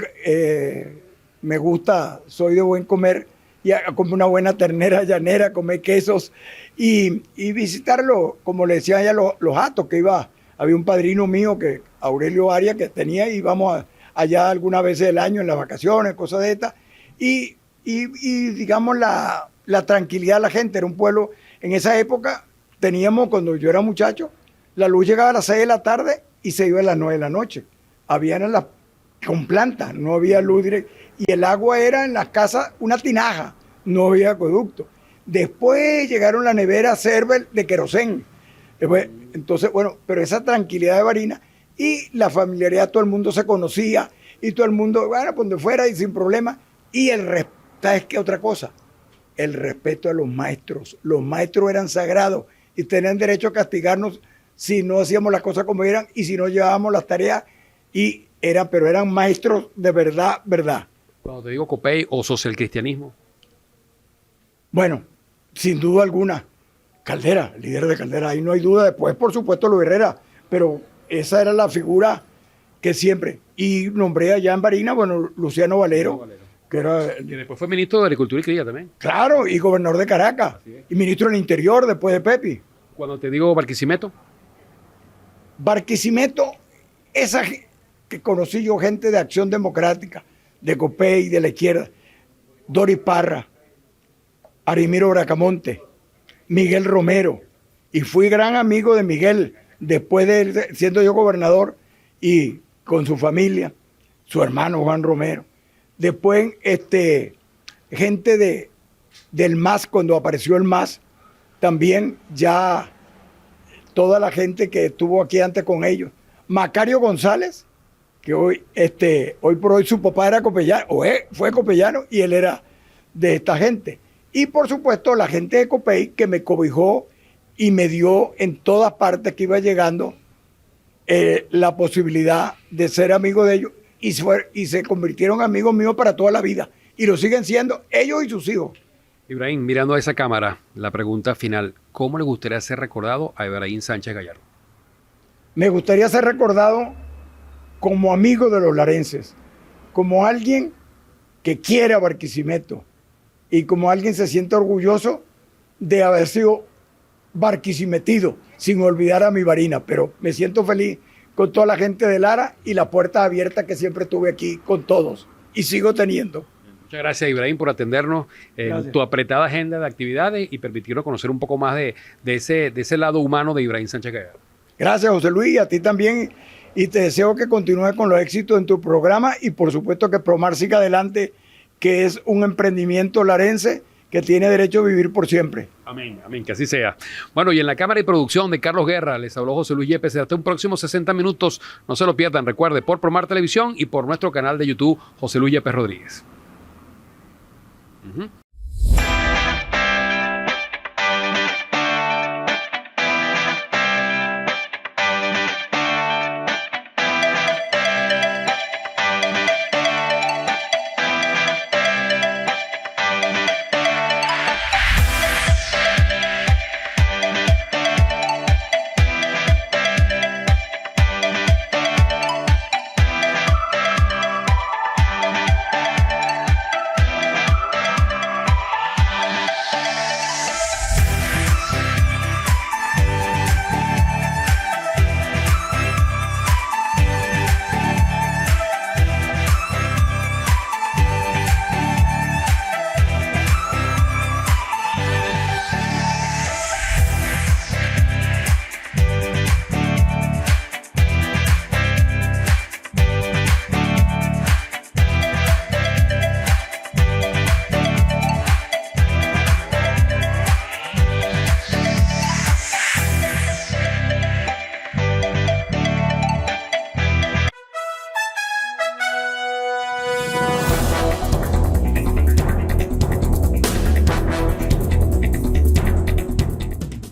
me gusta, soy de buen comer, y a comer una buena ternera llanera, comer quesos y visitarlo, como le decían allá los atos, que iba, había un padrino mío, que Aurelio Arias, que tenía, y íbamos allá algunas veces del año en las vacaciones, cosas de estas, y digamos la tranquilidad de la gente. Era un pueblo, en esa época teníamos, cuando yo era muchacho, la luz llegaba a las 6 de la tarde y se iba a las 9 de la noche. Habían con plantas, no había luz directa. Y el agua era en las casas una tinaja, no había acueducto. Después llegaron la nevera Cervel de querosén. Entonces, bueno, pero esa tranquilidad de Barinas y la familiaridad, todo el mundo se conocía y todo el mundo, bueno, donde fuera y sin problema. Y el respeto, ¿sabes qué otra cosa? El respeto a los maestros. Los maestros eran sagrados y tenían derecho a castigarnos si no hacíamos las cosas como eran y si no llevábamos las tareas, pero eran maestros de verdad, verdad. Cuando te digo Copey o socialcristianismo. Bueno, sin duda alguna, Caldera, líder de Caldera, ahí no hay duda. Después, por supuesto, Luis Herrera, pero esa era la figura que siempre. Y nombré allá en Barinas, bueno, Luciano Valero, que era... Y después fue ministro de Agricultura y Cría también. Claro, y gobernador de Caracas, y ministro del Interior después de Pepi. Cuando te digo Barquisimeto. Barquisimeto, esa que conocí yo, gente de Acción Democrática, de Copey, de la izquierda, Doris Parra, Arimiro Bracamonte, Miguel Romero, y fui gran amigo de Miguel después de siendo yo gobernador y con su familia, su hermano Juan Romero. Después, gente del MAS, cuando apareció el MAS, también ya toda la gente que estuvo aquí antes con ellos. Macario González, que hoy por hoy su papá era copellano, fue copellano, y él era de esta gente. Y por supuesto la gente de Copey, que me cobijó y me dio en todas partes que iba llegando la posibilidad de ser amigo de ellos, y se convirtieron amigos míos para toda la vida, y lo siguen siendo ellos y sus hijos. Ibrahim, mirando a esa cámara, la pregunta final, ¿cómo le gustaría ser recordado a Ibrahim Sánchez Gallardo? Me gustaría ser recordado como amigo de los larenses, como alguien que quiere a Barquisimeto y como alguien se siente orgulloso de haber sido barquisimetido, sin olvidar a mi Barinas. Pero me siento feliz con toda la gente de Lara y la puerta abierta que siempre tuve aquí con todos y sigo teniendo. Muchas gracias, Ibrahim, por atendernos en tu apretada agenda de actividades y permitirnos conocer un poco más de ese lado humano de Ibrahim Sánchez Gallardo. Gracias, José Luis, y a ti también, y te deseo que continúes con los éxitos en tu programa y por supuesto que Promar siga adelante, que es un emprendimiento larense que tiene derecho a vivir por siempre. Amén, amén, que así sea. Bueno, y en la cámara y producción de Carlos Guerra, les habló José Luis Yepes. Hasta un próximo 60 minutos. No se lo pierdan, recuerde, por Promar Televisión y por nuestro canal de YouTube, José Luis Yepes Rodríguez.